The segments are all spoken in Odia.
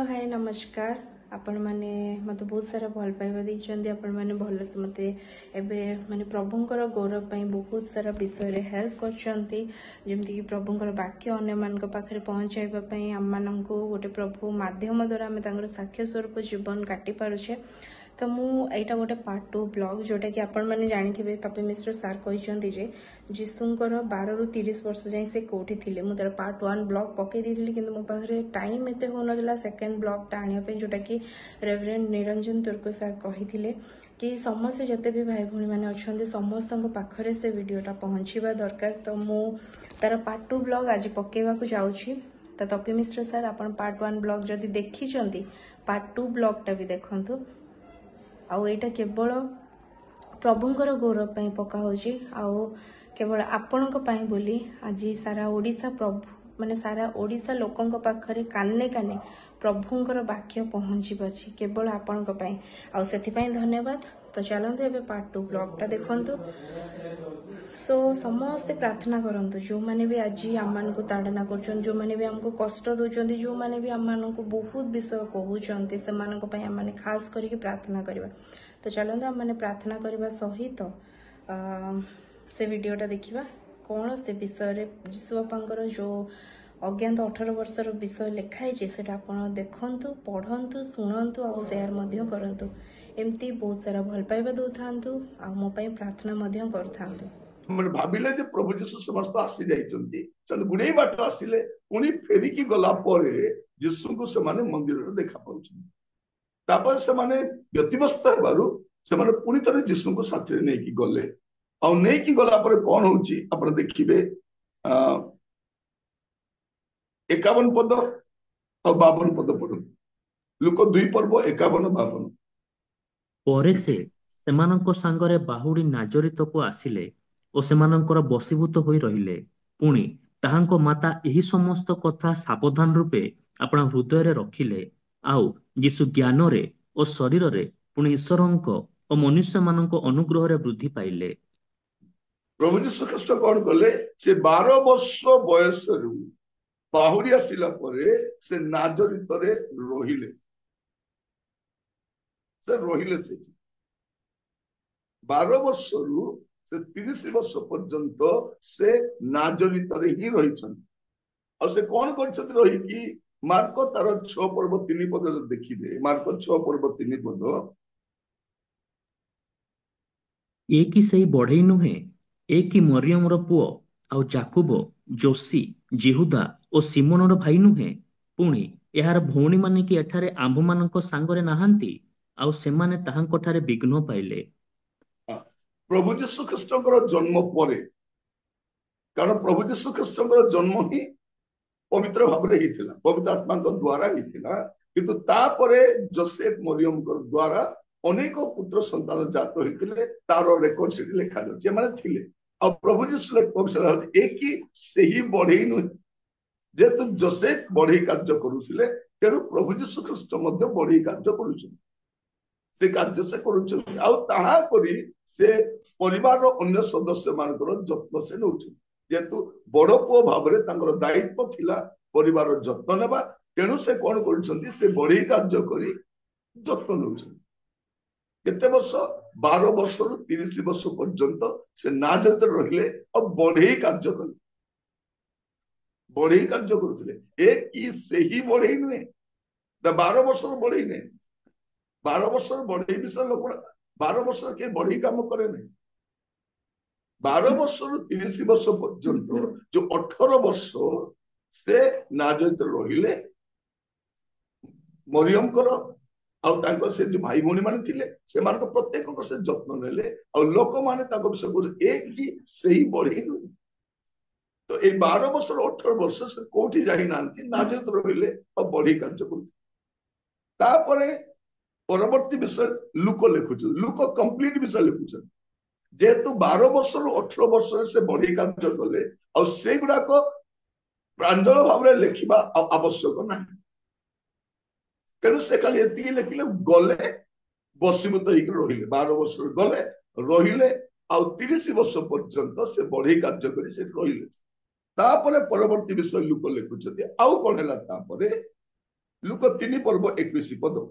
हाय नमस्कार आपण माने मत बहुत सारा भल पाइबा देइचंदी आपण माने भल से मते एबे माने प्रभुंकर गौरव पई बहुत सारा विषय रे हेल्प करचंती जेमति कि प्रभुंकर वाक्य अन्य मान पाखरे पहुंचाइबा पई हम माननको गोटे प्रभु माध्यम द्वारा हम तांकर साक्ष्य स्वरूप जीवन काटी पारुछे तो मु एटा गोटे पार्ट 2 ब्लॉग जोटा कि आपण माने जानिथिबे तपे मिश्र सर कहिसंती जे जीसुंकर 12 रु 30 वर्ष जाई से कोठी थिले मु तार पार्ट 1 ब्लॉग पके दिथिली किंतु मो पाखरे टाइम एते हो नदिला सेकंड ब्लॉग टा आनिया पे जोटा कि रेवरेंड निरंजन तुर्क सर कहिथिले कि समस्त जते भी भाई भणी माने अछंती समस्त पाखरे से वीडियोटा पहुंचीबा दरकार तो मु तार पार्ट 2 ब्लॉग आज पकेवा को जाउछि तो तपे मिश्र सर आपण पार्ट 1 ब्लॉग जदि देखिचंती पार्ट 2 ब्लॉग टा भी देखंतु आउ एटा केवल प्रभुंकर गौरव पई पका होची आउ केवल आपणक पई बोली आज सारा ओडिसा प्रभु माने सारा ओडिसा लोकंक पाखरे काने काने प्रभुंकर वाक्य पहुंची बछि केवल आपणक पई आउ सेति पई धन्यवाद तो चलंतु एबे पार्ट 2 ब्लॉग टा देखंतु सो समस्त प्रार्थना करंतु जो माने भी आज आमान को ताड़ना करछन जो माने भी हमको कष्ट दोचंती जो माने भी आमान को बहुत विषय कहउचंती से मानक पई हम माने खास करके प्रार्थना करबा तो चलंतु हम माने प्रार्थना करबा सहित से वीडियोटा देखिबा कोन से विषय रे यीशु बापांकर जो अज्ञात 18 वर्षर विषय लिखाई सेटा आपण देखंतु पढ़ंतु शुणंतु और शेयर मध्य करंतु एमती बहुत सारा भल पाइबा दउथांतु आ मो पई प्रार्थना मध्य करथांतु मन भाबिले जे प्रभु यीशु समस्त आसी जाइचंती चल गुडे बाट आसिले पुनी फेरिकी गला परे यीशु को से माने मंदिर रे देखा पाउछन तापर से माने व्यतिव्यस्त हेबारु से माने पुनी तरे यीशु को साथी रे नेकी गले आ नेकी गला परे कोन होची आपण देखिबे 51 पद और 52 पद पढु लुक 2 पर्व 51 52 परे से सेमानंको सांगरे बाहुडी नाजरित को आसिले ओ सेमानंकर बसीभूत होई रहिले पुणी ताहांको माता एही समस्त कथा सावधान रूपे अपना हृदय रे रखिले आउ यीशु ज्ञान रे ओ शरीर रे पुणी ईश्वरंको ओ मनुष्य मानंको अनुग्रह रे वृद्धि पाइले प्रभु यीशु ख्रीष्ट कोन कले से 12 वर्ष बयस रु बाहुडी आसिला परे से नाजरित रे रहिले से 12 वर्ष रु से 30 वर्ष पर्यंत से नाजरित रे ही रही और से कौन कर रही कि मार्क तार 6 पर्व 3 पद देखिए मार्क 6 पर्व 3 पद एक ही सही बढ़ई नुहे एक ही मरियम रो पुओ आउ जाकुब जोशी जिहुदा और सिमोन रो भाई नुहे पुणी यार भौणी माने कि एठारे आंभ मानक सांगरे नाहांती आउ सेमाने ताहांको ठारे विघ्न पाइले प्रभु यीशु ख्रीष्टकर जन्म परे कारण प्रभु यीशु ख्रीष्टकर जन्म ही पवित्र भाव रे हिथिला पवित्र आत्मा को द्वारा हिथिला किंतु तापरे जोसेफ मरियम को द्वारा अनेक पुत्र संतान जात होइतिले तारो रेकॉर्ड से लिखा जो जे माने थिले और प्रभु यीशु ले पवित्र एक ही सही बढ़ई न जेतु जोसेफ बढ़ई कार्य करूथिले तेरु प्रभु यीशु ख्रीष्ट मध्य बढ़ई कार्य करूछन से कार्य से करूछन आ ताहा करी से परिवार रो अन्य सदस्य मानकर जत्न से नउछन जेतु बड़ पुओ भाव रे तांकर दायित्व थिला परिवार रो जत्न नेबा तेनु से कोन करूछंती से बढ़ई कार्य करी जत्न नउछन केते वर्ष 12 वर्ष रु 30 वर्ष पर्यंत से नाजरित रहिले और बढ़ई कार्य कले बढ़ई कार्य करुथिले एक की सही बढ़ई नुहे 12 वर्ष रो बढ़ई ने 12 वर्ष रो बढ़ई विषय लोक 12 वर्ष के बढ़ई काम करे नहीं 12 वर्ष रु 30 वर्ष पर्यंत जो 18 वर्ष से नाजरित रहिले मरियम करो आउ तांकर से जो भाई भौणी माने थिले से मान को प्रत्येक को से जत्न नेले और लोक माने ताको विषय को एक ही सही बढ़ी न तो ए 12 वर्ष और 18 वर्ष से कोठी जाई नांती नाजरित रहिले और बढ़ी कार्य करु तापरे परवर्ती विषय लुक लिखुछ लुक कंप्लीट विषय लिखुछ जेतु 12 वर्ष और 18 वर्ष से बढ़ी कार्य कले और से गुडा को प्रांजल भाव रे लिखिबा आवश्यक नाही तेणु से खाली एति लिखिले गले बसीभूत होइक रहिले 12 वर्ष गले रहिले आ 30 वर्ष पर्यंत से बढ़ई कार्य करी से रहिले तापरे परवर्ती विषय लोक लिखुछथि आउ कोन हला तापरे ଲୁକ 3:21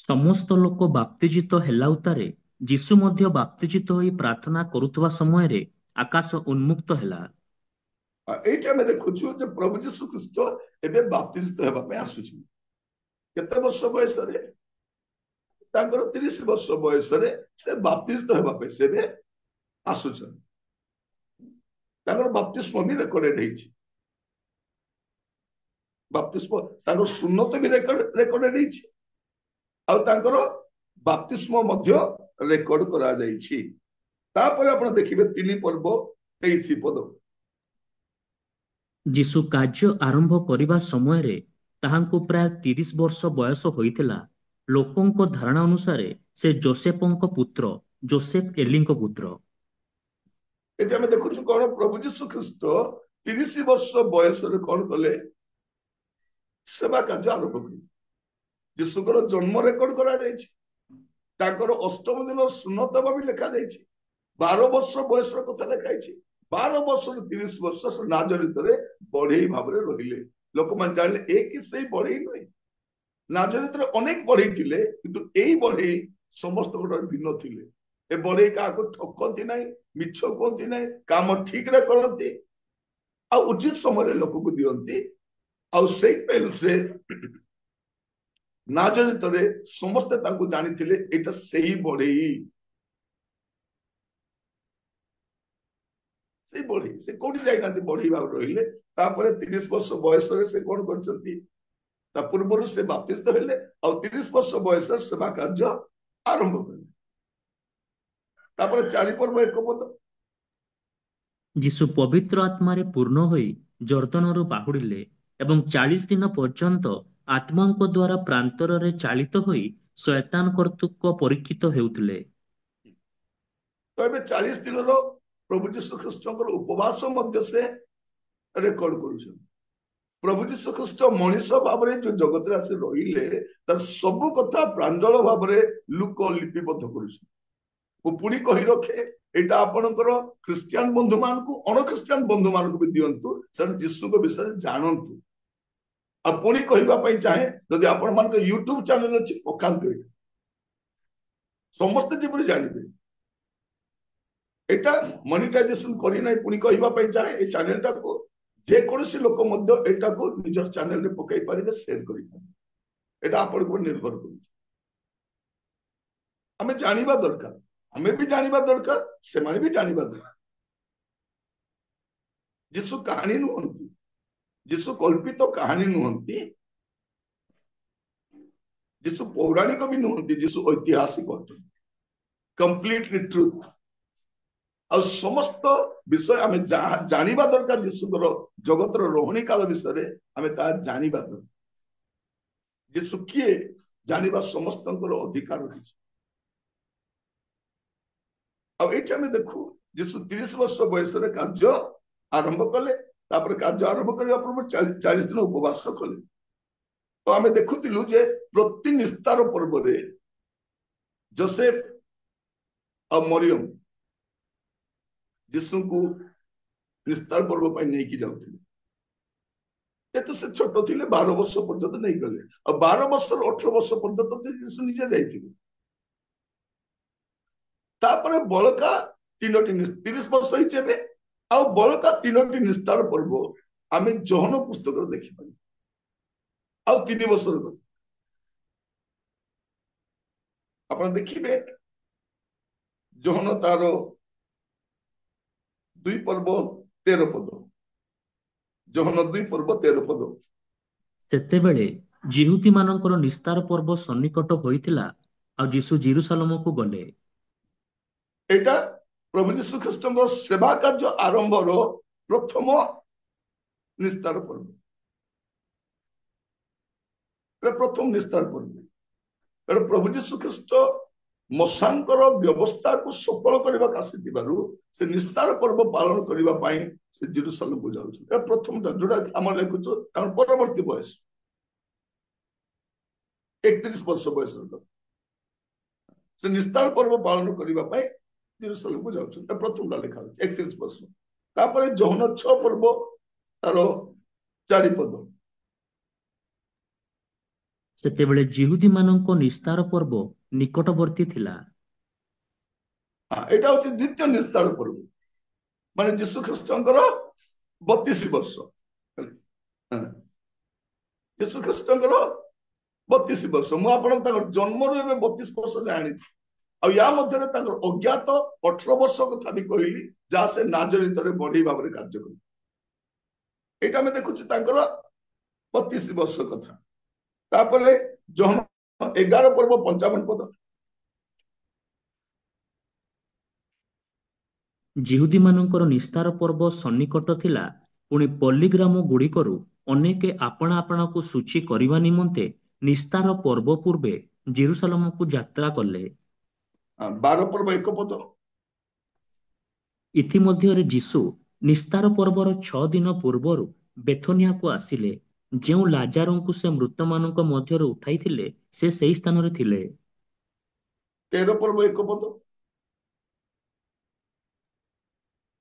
ସମସ୍ତ ଲୋକ ବାପ୍ତିଜିତ ହେଲା ଉତ୍ତାରେ ଯୀଶୁ ମଧ୍ୟ ବାପ୍ତିଜିତ ହୋଇ ପ୍ରାର୍ଥନା କରୁଥିବା ସମୟରେ ଆକାଶ ଉନ୍ମୁକ୍ତ ହେଲା। ଏଇଠି ଆମେ ଦେଖୁଛୁ ଯେ ପ୍ରଭୁ ଯୀଶୁ ଖ୍ରୀଷ୍ଟ ଏବେ ବାପ୍ତିଜିତ ହେବା ପାଇଁ ଆସୁଛନ୍ତି। କେତେ ବର୍ଷ ବୟସରେ? ତାଙ୍କର 30 ବର୍ଷ ବୟସରେ ସେ ବାପ୍ତିଜିତ ହେବା ପାଇଁ ସେ ଏବେ ଆସୁଛନ୍ତି। ତାଙ୍କର ବାପ୍ତିସ୍ମ ବି ରେକର୍ଡେଡ ହେଇଛି। ବାପ୍ତିସ୍ମ ତାଙ୍କର ସୁନ୍ନତ ବି ରେକର୍ଡେଡ ହେଇଛି, ଆଉ ତାଙ୍କର ବାପ୍ତିସ୍ମ ମଧ୍ୟ ରେକର୍ଡ କରାଯାଇଛି। ତାପରେ ଆପଣ ଦେଖିବେ 3:23 ଯୀଶୁ କାର୍ଯ୍ୟ ଆରମ୍ଭ କରିବା ସମୟରେ ତାହାଙ୍କୁ ପ୍ରାୟ 30 ବର୍ଷ ବୟସ ହୋଇଥିଲା। ଲୋକଙ୍କ ଧାରଣା ଅନୁସାରେ ସେ ଯୋସେଫଙ୍କ ପୁତ୍ର, ଯୋସେଫ ଏଲିଙ୍କ ପୁତ୍ର। ଏଠି ଆମେ ଦେଖୁଛୁ କଣ ପ୍ରଭୁ ଯୀଶୁ ଖ୍ରୀଷ୍ଟ 30 ବର୍ଷ ବୟସରେ କଣ କଲେ? ସେବା କାର୍ଯ୍ୟ ଆରମ୍ଭ କଲେ। ଯୀଶୁଙ୍କର ଜନ୍ମ ରେକର୍ଡ କରାଯାଇଛି। ତାଙ୍କର ଅଷ୍ଟମ ଦିନ ସୁନ୍ନତ ହେବା ବି ଲେଖାଯାଇଛି। 12 ବର୍ଷ ବୟସର କଥା ଲେଖାଯାଇଛି। 12 ବର୍ଷରୁ 30 ବର୍ଷ ନାଜରିତରେ ବଢେଇ ଭାବରେ ରହିଲେ। ଲୋକମାନେ ଜାଣିଲେ ଏ କି ସେଇ ବଢେଇ ନୁହେଁ। ନାଜରିତରେ ଅନେକ ବଢେଇ ଥିଲେ, କିନ୍ତୁ ଏଇ ବଢେଇ ସମସ୍ତଙ୍କର ଭିନ୍ନ ଥିଲେ। ଏ ବଢେଇ କାହାକୁ ଠକନ୍ତି ନାହିଁ, ମିଛ କୁହନ୍ତି ନାହିଁ, କାମ ଠିକରେ କରନ୍ତି, ଆଉ ଉଚିତ ସମୟରେ ଲୋକକୁ ଦିଅନ୍ତି। ଆଉ ସେଇଥିପାଇଁ ସେ ନାଜରିତରେ ସମସ୍ତେ ତାଙ୍କୁ ଜାଣିଥିଲେ ଏଇଟା ସେଇ ବଢେଇ। ସେଇ ବଢେଇ, ସେ କୋଉଠି ଯାଇନାହାନ୍ତି, ବଢେଇ ଭାବରେ ରହିଲେ। ତାପରେ 30 ବର୍ଷ ବୟସରେ ସେ କଣ କରିଛନ୍ତି? ତା ପୂର୍ବରୁ ସେ ବାପ୍ତିସ୍ମ ହେଲେ, ଆଉ 30 ବର୍ଷ ବୟସରେ ସେବା କାର୍ଯ୍ୟ ଆରମ୍ଭ କଲେ। ତାପରେ 4:1 ଯୀଶୁ ପବିତ୍ର ଆତ୍ମାରେ ପୂର୍ଣ୍ଣ ହୋଇ ଜର୍ଦ୍ଦନରୁ ବାହୁଡ଼ିଲେ ଏବଂ 40 ଦିନ ପର୍ଯ୍ୟନ୍ତ ଆତ୍ମାଙ୍କ ଦ୍ୱାରା ପ୍ରାନ୍ତରରେ ଚାଳିତ ହୋଇ ଶୟତାନ କର୍ତ୍ତୃକ ପରୀକ୍ଷିତ ହେଉଥିଲେ। ତ ଏବେ 40 ଦିନର ପ୍ରଭୁ ଯୀଶୁ ଖ୍ରୀଷ୍ଟଙ୍କର ଉପବାସ ମଧ୍ୟ ସେ ରେକର୍ଡ କରୁଛନ୍ତି। ପ୍ରଭୁ ଯୀଶୁ ଖ୍ରୀଷ୍ଟ ମଣିଷ ଭାବରେ ଯୋଉ ଜଗତରେ ଆସି ରହିଲେ, ତାର ସବୁ କଥା ପ୍ରାଞ୍ଜଳ ଭାବରେ ଲୁକ ଲିପିବଦ୍ଧ କରୁଛନ୍ତି। ମୁଁ ପୁଣି କହି ରଖେ, ଏଇଟା ଆପଣଙ୍କର ଖ୍ରୀଷ୍ଟିଆନ ବନ୍ଧୁ ମାନଙ୍କୁ, ଅଣଖ୍ରୀଷ୍ଟିଆନ ବନ୍ଧୁ ମାନଙ୍କୁ ବି ଦିଅନ୍ତୁ, ସେମାନେ ଯୀଶୁଙ୍କ ବିଷୟରେ ଜାଣନ୍ତୁ। ଆଉ ପୁଣି କହିବା ପାଇଁ ଚାହେଁ, ଯଦି ଆପଣ ମାନଙ୍କ ୟୁଟ୍ୟୁବ ଚ୍ୟାନେଲ ଅଛି ପକାନ୍ତୁ, ଏଇଟା ସମସ୍ତେ ଯେପରି ଜାଣିବେ। ଏଇଟା ମନିଟାଇଜେସନ କରିନାହିଁ, ପୁଣି କହିବା ପାଇଁ ଚାହେଁ, ଏଇ ଚ୍ୟାନେଲଟାକୁ ଯେକୌଣସି ଲୋକ ମଧ୍ୟ ଏଇଟାକୁ ନିଜର ଚ୍ୟାନେଲରେ ପକାଇ ପାରିବେ, ସେୟାର କରିପାରିବେ। ଏଇଟା ଆପଣଙ୍କ ଉପରେ ନିର୍ଭର କରୁଛି। ଆମେ ଜାଣିବା ଦରକାର, ଆମେ ବି ଜାଣିବା ଦରକାର, ସେମାନେ ବି ଜାଣିବା ଦରକାର। ଯୀଶୁ କାହାଣୀ ନୁହନ୍ତି, ଯୀଶୁ କଳ୍ପିତ କାହାଣୀ ନୁହନ୍ତି, ଯୀଶୁ ପୌରାଣିକ ବି ନୁହନ୍ତି, ଯୀଶୁ ଐତିହାସିକ ଅଟନ୍ତି, କମ୍ପ୍ଲିଟଲି ଟ୍ରୁଥ। ଆଉ ସମସ୍ତ ବିଷୟ ଆମେ ଜାଣିବା ଦରକାର। ଯୀଶୁଙ୍କର ଜଗତର ରହଣୀ କାଳ ବିଷୟରେ ଆମେ ତାହା ଜାଣିବା ଦରକାର। ଯୀଶୁ କିଏ ଜାଣିବା ସମସ୍ତଙ୍କର ଅଧିକାର ରହିଛି। ଆଉ ଏଇଠି ଆମେ ଦେଖୁ ଯୀଶୁ 30 ବର୍ଷ ବୟସରେ କାର୍ଯ୍ୟ ଆରମ୍ଭ କଲେ। ତାପରେ କାର୍ଯ୍ୟ ଆରମ୍ଭ କରିବା ପୂର୍ବରୁ 40 ଦିନ ଉପବାସ କଲେ। ତ ଆମେ ଦେଖୁଥିଲୁ ଯେ ପ୍ରତି ନିସ୍ତାର ପର୍ବରେ ଯୋସେଫ ଆଉ ମରିୟମ ଯୀଶୁଙ୍କୁ ନିସ୍ତାର ପର୍ବ ପାଇଁ ନେଇକି ଯାଉଥିଲେ। ଯେହେତୁ ସେ ଛୋଟ ଥିଲେ, 12 ବର୍ଷ ପର୍ଯ୍ୟନ୍ତ ନେଇଗଲେ। ଆଉ 12 ବର୍ଷରୁ 18 ବର୍ଷ ପର୍ଯ୍ୟନ୍ତ ଯୀଶୁ ନିଜେ ଯାଇଥିଲେ। ତାପରେ ବଳକା 3ଟି 30 ବର୍ଷ ହେଇଛି ଏବେ, ଆଉ ବଳକା 3ଟି ନିସ୍ତାର ପର୍ବ ଆମେ ଯୋହନ ପୁସ୍ତକରେ ଦେଖିପାରିବା। ଆଉ 3 ବର୍ଷର କଥା ଆପଣ ଦେଖିବେ, ଯୋହନ ତାର 2:13 ଯୋହନ 2:13। ସେତେବେଳେ ଯିହୁଦୀ ମାନଙ୍କର ନିସ୍ତାର ପର୍ବ ସନ୍ନିକଟ ହୋଇଥିଲା, ଆଉ ଯୀଶୁ ଜେରୁସାଲେମକୁ ଗଲେ। ଏଇଟା ପ୍ରଭୁ ଯୀଶୁ ଖ୍ରୀଷ୍ଟଙ୍କ ସେବା କାର୍ଯ୍ୟ ଆରମ୍ଭର ପ୍ରଥମ ନିସ୍ତାର ପର୍ବ। ପ୍ରଥମ ନିସ୍ତାର ପର୍ବ। ପ୍ରଭୁ ଯୀଶୁ ଖ୍ରୀଷ୍ଟ ମଶାଙ୍କର ବ୍ୟବସ୍ଥାକୁ ସଫଳ କରିବାକୁ ଆସିଥିବାରୁ ସେ ନିସ୍ତାର ପର୍ବ ପାଳନ କରିବା ପାଇଁ ସେ ଜେରୁସାଲେମକୁ ଯାଉଛନ୍ତି। ଏ ପ୍ରଥମଟା ଯୋଉଟା ଆମର ଲେଖୁଛୁ ତାଙ୍କର ପରବର୍ତ୍ତୀ ବୟସ 31 ବର୍ଷ ବୟସର କଥା। ସେ ନିସ୍ତାର ପର୍ବ ପାଳନ କରିବା ପାଇଁ ଜେରୁସାଲେମକୁ ଯାଉଛନ୍ତି। ପ୍ରଥମଟା ଲେଖା ହଉଛି 31 ବର୍ଷ। ତାପରେ ଯୋହନ 6 ପର୍ବ ତାର ଚାରିପଦ। ସେତେବେଳେ ଯିହୁଦୀମାନଙ୍କ ନିସ୍ତାର ପର୍ବ ନିକଟବର୍ତ୍ତୀ ଥିଲା। ଏଇଟା ହଉଛି ଦ୍ୱିତୀୟ ନିସ୍ତାର ପର୍ବ, ମାନେ ଯୀଶୁ ଖ୍ରୀଷ୍ଟଙ୍କର 32 ବର୍ଷ। ଯୀଶୁ ଖ୍ରୀଷ୍ଟଙ୍କର 32 ବର୍ଷ। ମୁଁ ଆପଣଙ୍କୁ ତାଙ୍କର ଜନ୍ମରୁ ଏବେ 32 ବର୍ଷ ଜାଣିଛି। ଆଉ ୟା ମଧ୍ୟରେ ତାଙ୍କର ଅଜ୍ଞାତ 18 ବର୍ଷ କଥା ବି କହିଲି, ଯାହା ସେ ନାଜରିତରେ ବଢେଇ ଭାବରେ କାର୍ଯ୍ୟ କଲେ। ଏଇଟା ଆମେ ଦେଖୁଛୁ ତାଙ୍କର 32 ବର୍ଷ କଥା। ତାପରେ ଜହନ 11 ପର୍ବ 55 ପଦ। ଯିହୁଦୀମାନଙ୍କର ନିସ୍ତାର ପର୍ବ ସନ୍ନିକଟ ଥିଲା। ପୁଣି ପଲ୍ଲୀଗ୍ରାମ ଗୁଡ଼ିକରୁ ଅନେକେ ଆପଣା ଆପଣାକୁ ସୂଚୀ କରିବା ନିମନ୍ତେ ନିସ୍ତାର ପର୍ବ ପୂର୍ବେ ଜେରୁସାଲେମକୁ ଯାତ୍ରା କଲେ। 12 ପର୍ବ 1 ପଦ। ଇତିମଧ୍ୟରେ ଯୀଶୁ ନିସ୍ତାର ପର୍ବର 6 ଦିନ ପୂର୍ବରୁ ବେଥନିଆକୁ ଆସିଲେ। ଯେଉଁ ଲାଜାରଙ୍କୁ ସେ ମୃତମାନଙ୍କ ମଧ୍ୟରୁ ଉଠାଇଥିଲେ ସେ ସେହି ସ୍ଥାନରେ ଥିଲେ। 13 ପର୍ବ 1 ପଦ।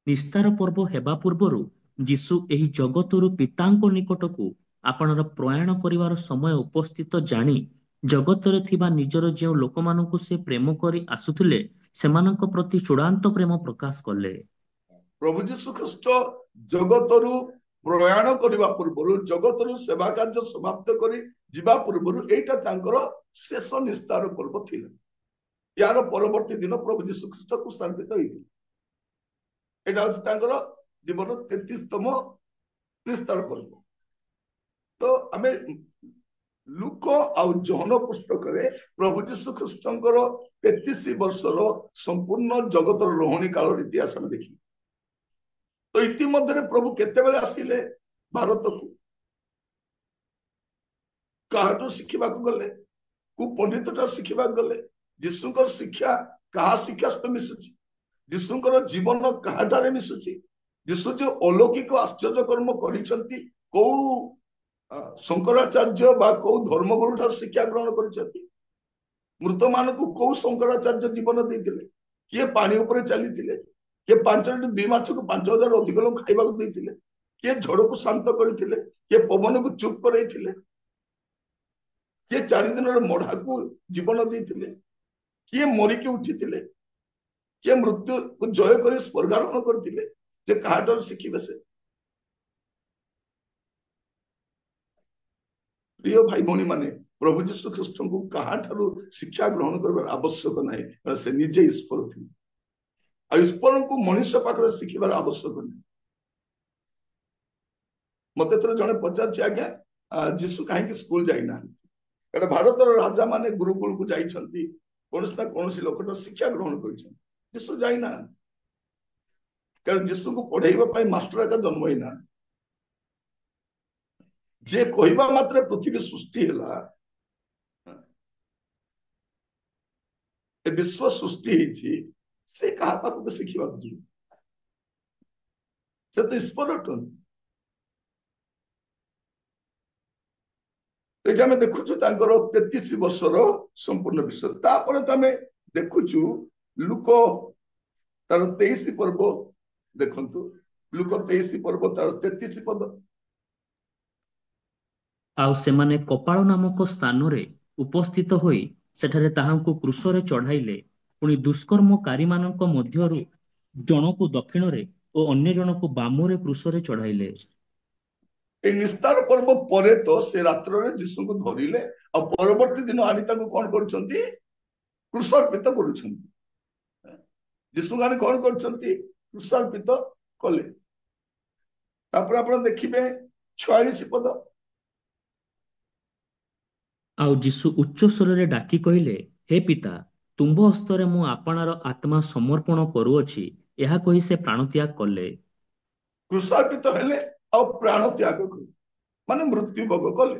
ନିସ୍ତାର ପର୍ବ ହେବା ପୂର୍ବରୁ ଯୀଶୁ ଏହି ଜଗତରୁ ପିତାଙ୍କ ନିକଟକୁ ଆପଣାର ପ୍ରୟାଣ କରିବାର ସମୟ ଉପସ୍ଥିତ ଜାଣି ଜଗତରେ ଥିବା ନିଜର ଯେଉଁ ଲୋକମାନଙ୍କୁ ସେ ପ୍ରେମ କରି ଆସୁଥିଲେ ସେମାନଙ୍କ ପ୍ରତି ଚୂଡ଼ାନ୍ତ ପ୍ରେମ ପ୍ରକାଶ କଲେ। ପ୍ରଭୁ ଯୀଶୁ ଖ୍ରୀଷ୍ଟ ଜଗତରୁ ପ୍ରୟାଣ କରିବା ପୂର୍ବରୁ, ଜଗତରୁ ସେବା କାର୍ଯ୍ୟ ସମାପ୍ତ କରି ଯିବା ପୂର୍ବରୁ ଏଇଟା ତାଙ୍କର ଶେଷ ନିସ୍ତାର ପର୍ବ ଥିଲା। ୟାର ପରବର୍ତ୍ତୀ ଦିନ ପ୍ରଭୁ ଯୀଶୁ ଖ୍ରୀଷ୍ଟ କ୍ରୁଶାନ୍ବିତ ହେଇଥିଲେ। ଏଇଟା ହଉଛି ତାଙ୍କର ଜୀବନ 33ତମ ନିସ୍ତାର ପର୍ବ। ତ ଆମେ ଲୁକ ଆଉ ଜହନ ପୁସ୍ତକରେ ପ୍ରଭୁ ଯୀଶୁ ଖ୍ରୀଷ୍ଟଙ୍କର 33 ବର୍ଷର ସମ୍ପୂର୍ଣ୍ଣ ଜଗତର ରହଣୀ କାଳର ଇତିହାସ ଆମେ ଦେଖିବୁ। ତ ଇତିମଧ୍ୟରେ ପ୍ରଭୁ କେତେବେଳେ ଆସିଲେ ଭାରତକୁ, କାହାଠୁ ଶିଖିବାକୁ ଗଲେ, କୋଉ ପଣ୍ଡିତଠାରୁ ଶିଖିବାକୁ ଗଲେ, ଯୀଶୁଙ୍କର ଶିକ୍ଷା କାହା ଶିକ୍ଷା ସହିତ ମିଶୁଛି, ଯୀଶୁଙ୍କର ଜୀବନ କାହାଠାରେ ମିଶୁଛି, ଯୀଶୁ ଯୋଉ ଅଲୌକିକ ଆଶ୍ଚର୍ଯ୍ୟ କର୍ମ କରିଛନ୍ତି କୋଉ ଶଙ୍କରାଚାର୍ଯ୍ୟ ବା କୋଉ ଧର୍ମଗୁରୁ ଠାରୁ ଶିକ୍ଷା ଗ୍ରହଣ କରିଛନ୍ତି, ମୃତ ମାନଙ୍କୁ କୋଉ ଶଙ୍କରାଚାର୍ଯ୍ୟ ଜୀବନ ଦେଇଥିଲେ, କିଏ ପାଣି ଉପରେ ଚାଲିଥିଲେ, କିଏ 5 ମାଛକୁ 5,000 ଅଧିକ ଲୋକ ଖାଇବାକୁ ଦେଇଥିଲେ, କିଏ ଝଡକୁ ଶାନ୍ତ କରିଥିଲେ, କିଏ ପବନକୁ ଚୁପ୍ କରେଇଥିଲେ, କିଏ 4 ଦିନର ମଢାକୁ ଜୀବନ ଦେଇଥିଲେ, କିଏ ମରିକି ଉଠିଥିଲେ, କିଏ ମୃତ୍ୟୁକୁ ଜୟ କରି ସ୍ୱର୍ଗାରୋହଣ କରିଥିଲେ, ଯେ କାହାଠାରୁ ଶିଖିବେ ସେ? ପ୍ରିୟ ଭାଇ ଭଉଣୀ ମାନେ, ପ୍ରଭୁ ଯୀଶୁ ଖ୍ରୀଷ୍ଟଙ୍କୁ କାହାଠାରୁ ଶିକ୍ଷା ଗ୍ରହଣ କରିବାର ଆବଶ୍ୟକ ନାହିଁ, ସେ ନିଜେ ଈଶ୍ୱର ଥିଲେ। ଆଉ ଈଶ୍ୱରଙ୍କୁ ମଣିଷ ପାଖରେ ଶିଖିବାର ଆବଶ୍ୟକ ନାହିଁ। ମତେ ଥରେ ଜଣେ ପଚାରୁଛି, ଆଜ୍ଞା ଯୀଶୁ କାହିଁକି ସ୍କୁଲ ଯାଇନାହାନ୍ତି? ଏଟା ଭାରତର ରାଜା ମାନେ ଗୁରୁକୁଳକୁ ଯାଇଛନ୍ତି, କୌଣସି ନା କୌଣସି ଲୋକଠାରୁ ଶିକ୍ଷା ଗ୍ରହଣ କରିଛନ୍ତି। ଯୀଶୁ ଯାଇନାହାନ୍ତି କାରଣ ଯୀଶୁଙ୍କୁ ପଢେଇବା ପାଇଁ ମାଷ୍ଟର ଏକା ଜନ୍ମ ହେଇନାହାନ୍ତି। ଯେ କହିବା ମାତ୍ରେ ପୃଥିବୀ ସୃଷ୍ଟି ହେଲା, ଏ ବିଶ୍ୱ ସୃଷ୍ଟି ହେଇଛି, ସେ କାହା ପାଖକୁ ଶିଖିବାକୁ ଯିବ? ସେ ତ ଈଶ୍ୱର ଅଟନ୍ତି। ଏଠି ଆମେ ଦେଖୁଛୁ ତାଙ୍କର 33 ବର୍ଷର ସମ୍ପୂର୍ଣ୍ଣ ବିଷୟ। ତାପରେ ତ ଆମେ ଦେଖୁଛୁ ଲୁକ ତାର 23 ପର୍ବ ଦେଖନ୍ତୁ, ଲୁକ 23 ପର୍ବ ତାର 33 ପଦ। ଆଉ ସେମାନେ କପାଳ ନାମକ ସ୍ଥାନରେ ଉପସ୍ଥିତ ହୋଇ ସେଠାରେ ତାହାଙ୍କୁ କ୍ରୁଶରେ ଚଢାଇଲେ। ପୁଣି ଦୁଷ୍କର୍ମକାରୀମାନଙ୍କ ମଧ୍ୟରୁ ଜଣକୁ ଦକ୍ଷିଣରେ ଓ ଅନ୍ୟ ଜଣକୁ ବାମରେ କ୍ରୁଶରେ ଚଢାଇଲେ। এই ନିସ୍ତାର ପର୍ବ ପରେ ତ ସେ ରାତ୍ରରେ ଯୀଶୁଙ୍କୁ ଧରିଲେ, ଆଉ ପରବର୍ତ୍ତୀ ଦିନ ଆଣି ତାଙ୍କୁ କଣ କରୁଛନ୍ତି? କ୍ରୁଶାର୍ପିତ କରୁଛନ୍ତି। ଯୀଶୁଙ୍କୁ ଆଣି କଣ କରୁଛନ୍ତି? କ୍ରୁଶାର୍ପିତ କଲେ। ତାପରେ ଆପଣ ଦେଖିବେ 46 ପଦ। ଆଉ ଯୀଶୁ ଉଚ୍ଚ ସ୍ୱରରେ ଡାକି କହିଲେ, ହେ ପିତା, ତୁମ୍ଭ ହସ୍ତରେ ମୁଁ ଆପଣାର ଆତ୍ମା ସମର୍ପଣ କରୁଅଛି। ଏହା କହି ସେ ପ୍ରାଣତ୍ୟାଗ କଲେ। କ୍ରୁଶାର୍ପିତ ହେଲେ ଆଉ ପ୍ରାଣ ତ୍ୟାଗ କଲେ, ମାନେ ମୃତ୍ୟୁ ଭୋଗ କଲେ।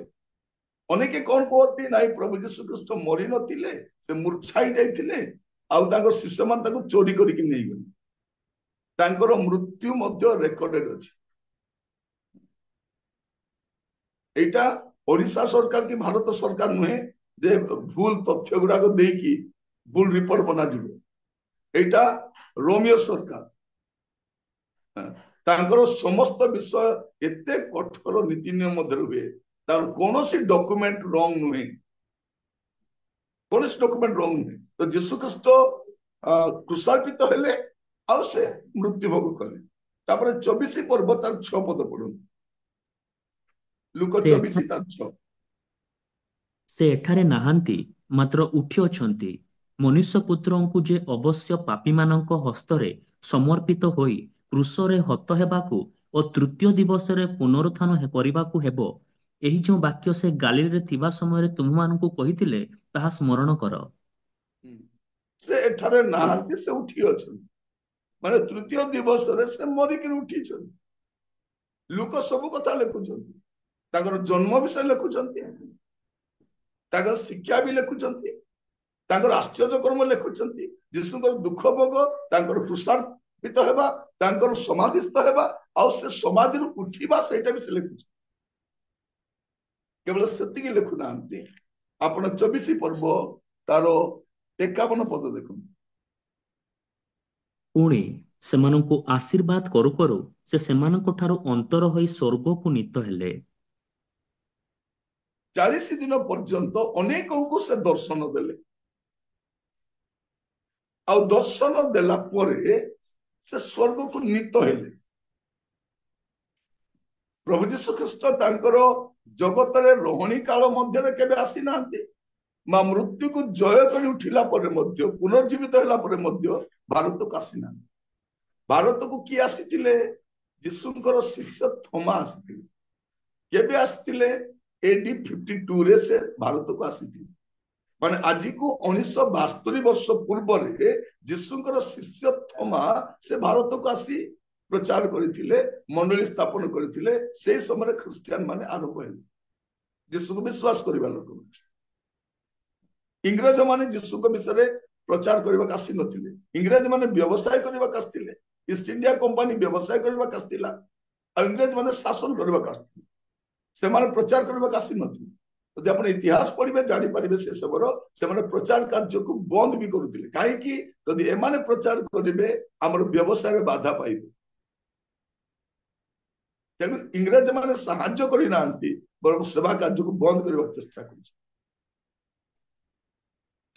ଅନେକେ କଣ କୁହନ୍ତି, ନାଇଁ ପ୍ରଭୁ ଯୀଶୁ ଖ୍ରୀଷ୍ଟ ମରି ନଥିଲେ, ସେ ମୂର୍ଚ୍ଛାଇ ଯାଇଥିଲେ, ଆଉ ତାଙ୍କ ଶିଷ୍ୟମାନେ ତାକୁ ଚୋରି କରିକି ନେଇଗଲେ। ତାଙ୍କର ମୃତ୍ୟୁ ମଧ୍ୟ ରେକର୍ଡେଡ ଅଛି। এইটা ওড়িশା ସରକାର କି ଭାରତ ସରକାର ନୁହେଁ ଯେ ଭୁଲ ତଥ୍ୟ ଗୁଡାକ ଦେଇକି ଭୁଲ ରିପୋର୍ଟ ବନାଯିବ। এইটা ରୋମିଓ ସରକାର, ତାଙ୍କର ସମସ୍ତ ବିଷୟ ଏତେ କଠୋର ନୀତି ନିୟମ ମଧ୍ୟରେ ହୁଏ, ତାର କୌଣସି ଡକୁମେଣ୍ଟ ରଙ୍ଗ ନୁହେଁ, କୌଣସି ଡକୁମେଣ୍ଟ ରଙ୍ଗ ନୁହେଁ। ତ ଯୀଶୁ ଖ୍ରୀଷ୍ଟ କୃଷାର୍ପିତ ହେଲେ ଆଉ ସେ ମୃତ୍ୟୁଭୋଗ କଲେ। ତାପରେ 24 ପର୍ବ ତାର 6 ପଦ ପଢନ୍ତୁ, ଲୁକ ସେ 24 ତାର 6। ସେ ଏଠାରେ ନାହାନ୍ତି, ମାତ୍ର ଉଠିଅଛନ୍ତି। ମନୁଷ୍ୟ ପୁତ୍ରଙ୍କୁ ଯେ ଅବଶ୍ୟ ପାପୀମାନଙ୍କ ହସ୍ତରେ ସମର୍ପିତ ହୋଇ କ୍ରୁଶରେ ହତ ହେବାକୁ ଓ ତୃତୀୟ ଦିବସରେ ପୁନରୁତ୍ଥାନ କରିବାକୁ ହେବ, ଏହି ଯେଉଁ ବାକ୍ୟ ସେ ଗାଲିଲରେ ଥିବା ସମୟରେ ତୁମମାନଙ୍କୁ କହିଥିଲେ, ତାହା ସ୍ମରଣ କର। ସେ ଏଠାରେ ନାହାନ୍ତି, ସେ ଉଠି ଅଛନ୍ତି, ମାନେ ତୃତୀୟ ଦିବସରେ ସେ ମରିକିରି ଉଠିଛନ୍ତି। ଲୁକ ସବୁ କଥା ଲେଖୁଛନ୍ତି, ତାଙ୍କର ଜନ୍ମ ବିଷୟ ଲେଖୁଛନ୍ତି, ତାଙ୍କର ଶିକ୍ଷା ବି ଲେଖୁଛନ୍ତି, ତାଙ୍କର ଆଶ୍ଚର୍ଯ୍ୟ କର୍ମ ଲେଖୁଛନ୍ତି, ଯୀଶୁଙ୍କର ଦୁଃଖ ଭୋଗ, ତାଙ୍କର କୃଷାର୍ପିତ ହେବା, ତାଙ୍କର ସମାଧିସ୍ଥ ହେବା, ଆଉ ସେ ସମାଧିରୁ ଉଠିବା, ସେଇଟା ବି ସେ ଲେଖୁଛନ୍ତି। କେବଳ ସେତିକି ଲେଖୁନାହାନ୍ତି, ଆପଣ 24 ପର୍ବ ତାର 51 ପଦ ଦେଖନ୍ତୁ। ପୁଣି ସେମାନଙ୍କୁ ଆଶୀର୍ବାଦ କରୁ କରୁ ସେ ସେମାନଙ୍କ ଠାରୁ ଅନ୍ତର ହୋଇ ସ୍ୱର୍ଗକୁ ନୀତ ହେଲେ। 40 ଦିନ ପର୍ଯ୍ୟନ୍ତ ଅନେକଙ୍କୁ ସେ ଦର୍ଶନ ଦେଲେ, ଆଉ ଦର୍ଶନ ଦେଲା ପରେ ସେ ସ୍ୱର୍ଗକୁ ନୀତ ହେଲେ। ପ୍ରଭୁ ଯୀଶୁ ଖ୍ରୀଷ୍ଟ ତାଙ୍କର ଜଗତରେ ରହଣୀ କାଳ ମଧ୍ୟରେ କେବେ ଆସିନାହାନ୍ତି, ମା ମୃତ୍ୟୁକୁ ଜୟ କରି ଉଠିଲା ପରେ ମଧ୍ୟ, ପୁନର୍ଜୀବିତ ହେଲା ପରେ ମଧ୍ୟ ଭାରତକୁ ଆସିନାହାନ୍ତି। ଭାରତକୁ କିଏ ଆସିଥିଲେ? ଯୀଶୁଙ୍କର ଶିଷ୍ୟ ଥୋମା ଆସିଥିଲେ। କେବେ ଆସିଥିଲେ? AD 52 ସେ ଭାରତକୁ ଆସିଥିଲେ। ମାନେ ଆଜିକୁ 1972 ବର୍ଷ ପୂର୍ବରେ ଯୀଶୁଙ୍କର ଶିଷ୍ୟ ଥୋମା ସେ ଭାରତକୁ ଆସି ପ୍ରଚାର କରିଥିଲେ, ମଣ୍ଡଳୀ ସ୍ଥାପନ କରିଥିଲେ। ସେଇ ସମୟରେ ଖ୍ରୀଷ୍ଟିଆନ ମାନେ ଆରମ୍ଭ ହେଲେ, ଯୀଶୁକୁ ବିଶ୍ୱାସ କରିବା ଲୋକ। ଇଂରେଜ ମାନେ ଯୀଶୁଙ୍କ ବିଷୟରେ ପ୍ରଚାର କରିବାକୁ ଆସିନଥିଲେ, ଇଂରେଜ ମାନେ ବ୍ୟବସାୟ କରିବାକୁ ଆସିଥିଲେ। ଇଷ୍ଟ ଇଣ୍ଡିଆ କମ୍ପାନୀ ବ୍ୟବସାୟ କରିବାକୁ ଆସିଥିଲା, ଆଉ ଇଂରେଜ ମାନେ ଶାସନ କରିବାକୁ ଆସିଥିଲେ, ସେମାନେ ପ୍ରଚାର କରିବାକୁ ଆସିନଥିଲେ। ଯଦି ଆପଣ ଇତିହାସ ପଢିବେ ଜାଣିପାରିବେ ସେ ସମୟର ସେମାନେ ପ୍ରଚାର କାର୍ଯ୍ୟକୁ ବନ୍ଦ ବି କରୁଥିଲେ। କାହିଁକି? ଯଦି ଏମାନେ ପ୍ରଚାର କରିବେ ଆମର ବ୍ୟବସାୟରେ ବାଧା ପାଇବେ। ତେଣୁ ଇଂରେଜ ମାନେ ସାହାଯ୍ୟ କରିନାହାନ୍ତି, ବରଂ ସେବା କାର୍ଯ୍ୟକୁ ବନ୍ଦ କରିବାକୁ ଚେଷ୍ଟା କରୁଛନ୍ତି।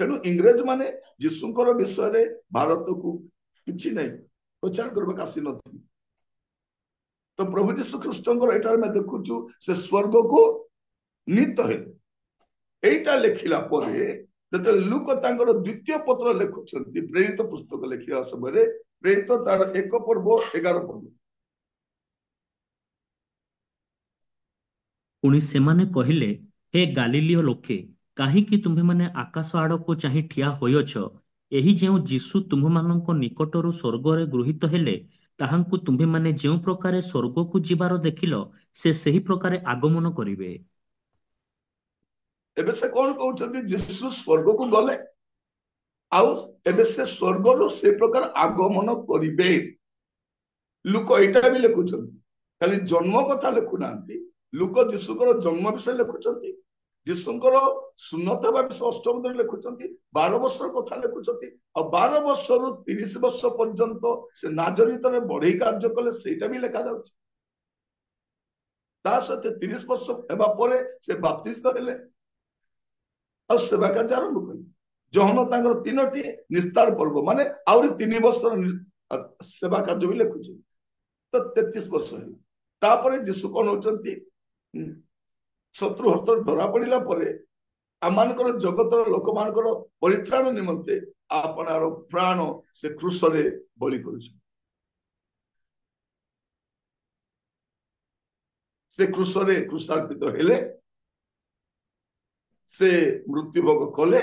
ତେଣୁ ଇଂରେଜ ମାନେ ଯୀଶୁଙ୍କର ବିଷୟରେ ଭାରତକୁ କିଛି ନାହିଁ ପ୍ରଚାର କରିବାକୁ ଆସିନଥିଲେ। ତ ପ୍ରଭୁ ଯୀଶୁ ଖ୍ରୀଷ୍ଟଙ୍କର ଏଠାରେ ଆମେ ଦେଖୁଛୁ ସେ ସ୍ୱର୍ଗକୁ ନୀତ ହେଲେ। এইটা ଲେଖିଲା ପରେ ଯେତେବେଳେ ଲୁକ ତାଙ୍କର ଦ୍ୱିତୀୟ ପତ୍ର ଲେଖୁଛନ୍ତି, ପ୍ରେରିତ ପୁସ୍ତକ ଲେଖିବା ସମୟରେ, ପ୍ରେରିତ ତାର 1 ପର୍ବ 11 ପଦ। ପୁଣି ସେମାନେ କହିଲେ, ହେ ଗାଲିଲୀୟ ଲୋକେ, କାହିଁକି ତୁମ୍ଭେମାନେ ଆକାଶ ଆଡ଼କୁ ଚାହିଁ ଠିଆ ହୋଇଅଛ? ଏହି ଯେଉଁ ଯୀଶୁ ତୁମ୍ଭମାନଙ୍କ ନିକଟରୁ ସ୍ୱର୍ଗରେ ଗୃହୀତ ହେଲେ, ତାହାଙ୍କୁ ତୁମ୍ଭେମାନେ ଯେଉଁ ପ୍ରକାରେ ସ୍ୱର୍ଗକୁ ଯିବାର ଦେଖିଲ, ସେ ସେହି ପ୍ରକାରେ ଆଗମନ କରିବେ। ଏବେ ସେ କଣ କହୁଛନ୍ତି? ଯୀଶୁ ସ୍ୱର୍ଗକୁ ଗଲେ, ଆଉ ଏବେ ସେ ସ୍ୱର୍ଗରୁ ସେ ପ୍ରକାର ଆଗମନ କରିବେ। ଲୁକ ଏଇଟା ବି ଲେଖୁଛନ୍ତି, ଖାଲି ଜନ୍ମ କଥା ଲେଖୁନାହାନ୍ତି। ଲୁକ ଯୀଶୁଙ୍କର ଜନ୍ମ ବିଷୟ ଲେଖୁଛନ୍ତି, ଯୀଶୁଙ୍କର ସୁନ୍ନତ ହେବା ବିଷୟ 8ମ ଦିନ ଲେଖୁଛନ୍ତି, 12 ବର୍ଷର କଥା ଲେଖୁଛନ୍ତି, ଆଉ 12 ବର୍ଷରୁ 30 ବର୍ଷ ପର୍ଯ୍ୟନ୍ତ ସେ ନାଜରିତରେ ବଢେଇ କାର୍ଯ୍ୟ କଲେ, ସେଇଟା ବି ଲେଖାଯାଉଛି। ତା ସହିତ 30 ବର୍ଷ ହେବା ପରେ ସେ ବାପ୍ତିସ୍ତ ହେଲେ, ଆଉ ସେବା କାର୍ଯ୍ୟ ଆରମ୍ଭ କଲେ। ଜହନ ତାଙ୍କର 3ଟି ନିସ୍ତାର ପର୍ବ, ମାନେ ଆହୁରି 3 ବର୍ଷର ସେବା କାର୍ଯ୍ୟ ବି ଲେଖୁଛନ୍ତି। ତ 33 ବର୍ଷ ହେଲା। ତାପରେ ଯୀଶୁ କଣ ହଉଛନ୍ତି? ଶତ୍ରୁ ହସ୍ତରେ ଧରା ପଡିଲା ପରେ ଆମମାନଙ୍କର ଜଗତର ଲୋକମାନଙ୍କର ପରିତ୍ରାଣ ନିମନ୍ତେ ଆପଣାର ପ୍ରାଣ ସେ କ୍ରୁଶରେ ବଳି କରୁଛନ୍ତି। ସେ କ୍ରୁଶରେ କୃଷାର୍ପିତ ହେଲେ, ସେ ମୃତ୍ୟୁଭୋଗ କଲେ,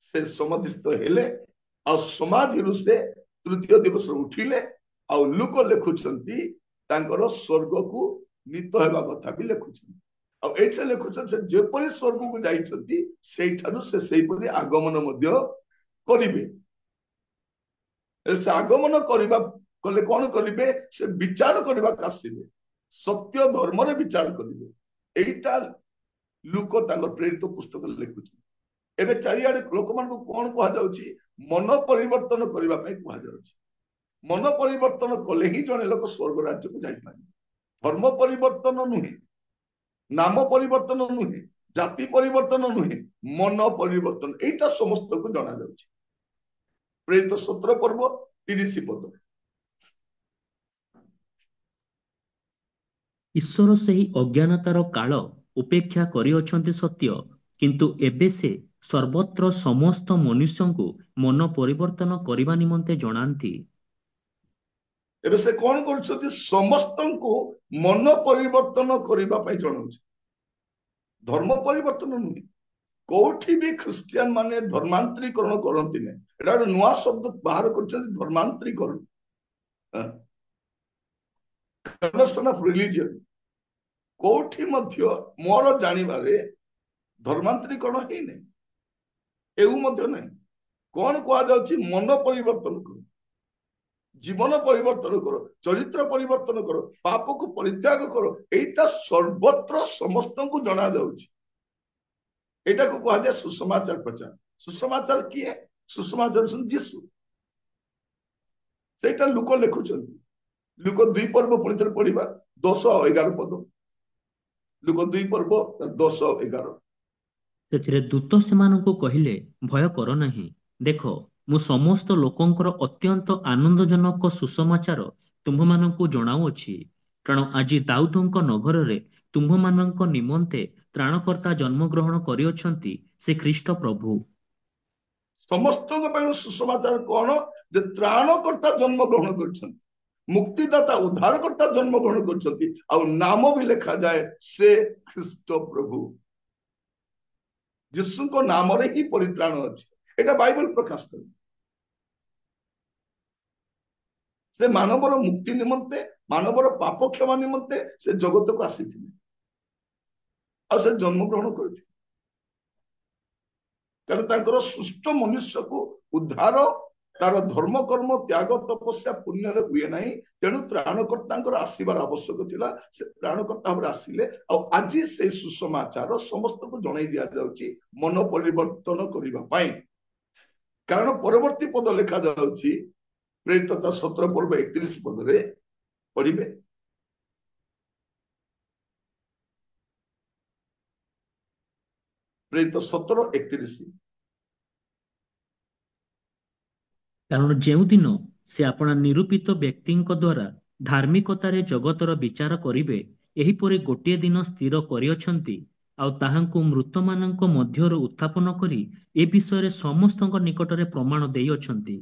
ସେ ସମାଧିସ୍ଥ ହେଲେ, ଆଉ ସମାଧିରୁ ସେ ତୃତୀୟ ଦିବସ ଉଠିଲେ। ଆଉ ଲୁକ ଲେଖୁଛନ୍ତି ତାଙ୍କର ସ୍ୱର୍ଗକୁ ନୀତ ହେବା କଥା ବି ଲେଖୁଛନ୍ତି। ଆଉ ଏଇଠି ସେ ଲେଖୁଛନ୍ତି ସେ ଯେପରି ସ୍ୱର୍ଗକୁ ଯାଇଛନ୍ତି, ସେଇଠାରୁ ସେ ସେଇପରି ଆଗମନ ମଧ୍ୟ କରିବେ। ସେ ଆଗମନ କରିବା କଲେ କଣ କରିବେ? ସେ ବିଚାର କରିବାକୁ ଆସିବେ, ସତ୍ୟ ଧର୍ମରେ ବିଚାର କରିବେ। এইটা ଲୁକ ତାଙ୍କ ପ୍ରେରିତ ପୁସ୍ତକରେ ଲେଖୁଛନ୍ତି। ଏବେ ଚାରିଆଡେ ଲୋକମାନଙ୍କୁ କଣ କୁହାଯାଉଛି? ମନ ପରିବର୍ତ୍ତନ କରିବା ପାଇଁ କୁହାଯାଉଛି। मन परिवर्तन कले ही जड़े लोक स्वर्ग राज्य को जाइपारे। धर्म परिवर्तन नुहे, नाम परिवर्तन नुहे, जाति परिवर्तन नुहे, मन परिवर्तन एटा समस्त को जना जाउछि। प्रेरित 17 पर्व 30 पद। ईश्वर ସେହି ଅଜ୍ଞାନତାର କାଳ ଉପେକ୍ଷା କରିଅଛନ୍ତି ସତ୍ୟ, କିନ୍ତୁ ଏବେ ସେ ସର୍ବତ୍ର ସମସ୍ତ ମନୁଷ୍ୟଙ୍କୁ ମନ ପରିବର୍ତ୍ତନ କରିବା ନିମନ୍ତେ ଜଣାନ୍ତି। एबे से कौन कर समस्त को मन परिवर्तन करने जनाऊँ। धर्म परिवर्तन नुहे, कौटी भी ख्रिस्टियन माने धर्मांतरीकरण करती नहीं। एटा गोटे नुआ शब्द बाहर कर धर्मांतरीकरण, कन्वर्सन ऑफ रिलीजन। कौटी मध्य मोर जानिबारे धर्मांतरीकरण ही नहीं, एउ मध्य नहीं। कौन कहा जाउछि मन परिवर्तन कर, जीवन परिवर्तन करो, चरित्र परिवर्तन करो, पाप को परित्याग करो। एटा सर्वत्र समस्त को जना जाउछि। एटा को कहा जाए सुसमाचार प्रचार। सुसमाचार किए? सुसमाचार जीसु। सेटा लोक लिखुचंती। लुक 2 पर्व पुणी थे पढ़ा 10 और 11 पद। लुक 2 पर्व 10 और 11। ସେଥିରେ ଦୂତ ସେମାନଙ୍କୁ କହିଲେ, ଭୟ କର ନାହିଁ। ଦେଖ, ମୁଁ ସମସ୍ତ ଲୋକଙ୍କର ଅତ୍ୟନ୍ତ ଆନନ୍ଦଜନକ ସୁସମାଚାର ତୁମ୍ଭମାନଙ୍କୁ ଜଣାଉଅଛି। କାରଣ ଆଜି ଦାଉଦଙ୍କ ନଗରରେ ତୁମ୍ଭମାନଙ୍କ ନିମନ୍ତେ ତ୍ରାଣକର୍ତ୍ତା ଜନ୍ମଗ୍ରହଣ କରିଅଛନ୍ତି, ସେ ଖ୍ରୀଷ୍ଟ ପ୍ରଭୁ। समस्त सुसमाचार कौन? जे त्राणकर्ता जन्म ग्रहण कर, मुक्तिदाता उद्धारकर्ता जन्म ग्रहण कर, नाम भी लिखा जाए से ख्रीष्ट प्रभु। जीसु को नाम रे ही परित्राण अच्छे। एटा बाइबल प्रकाश कर। से मानवर मुक्ति निमंते, मानवर पाप क्षमा निमंते से जगत को आसी थे और से जन्म ग्रहण करते। कारण तांकर सुष्ट मनुष्य को उद्धार तार धर्म कर्म त्याग तपस्या पुण्य हुए ना, तेणु त्राणकर्ता आसबार आवश्यक थिला। से त्राणकर्ता भाव आसिले आज से सुसमाचार समस्त को जन दि जाउछि मन परिवर्तन करने। कारण परवर्ती पद लिखा जाउछि प्रेरित 17 पर्व 31 पद रे पढ़िबे। प्रेरित 17:31। କାରଣ ଯେଉଁଦିନ ସେ ଆପଣା ନିରୂପିତ ବ୍ୟକ୍ତିଙ୍କ ଦ୍ୱାରା ଧାର୍ମିକତାରେ ଜଗତର ବିଚାର କରିବେ, ଏହିପରି ଗୋଟିଏ ଦିନ ସ୍ଥିର କରିଅଛନ୍ତି, ଆଉ ତାହାଙ୍କୁ ମୃତମାନଙ୍କ ମଧ୍ୟରୁ ଉତ୍ଥାପନ କରି ଏ ବିଷୟରେ ସମସ୍ତଙ୍କ ନିକଟରେ ପ୍ରମାଣ ଦେଇଅଛନ୍ତି।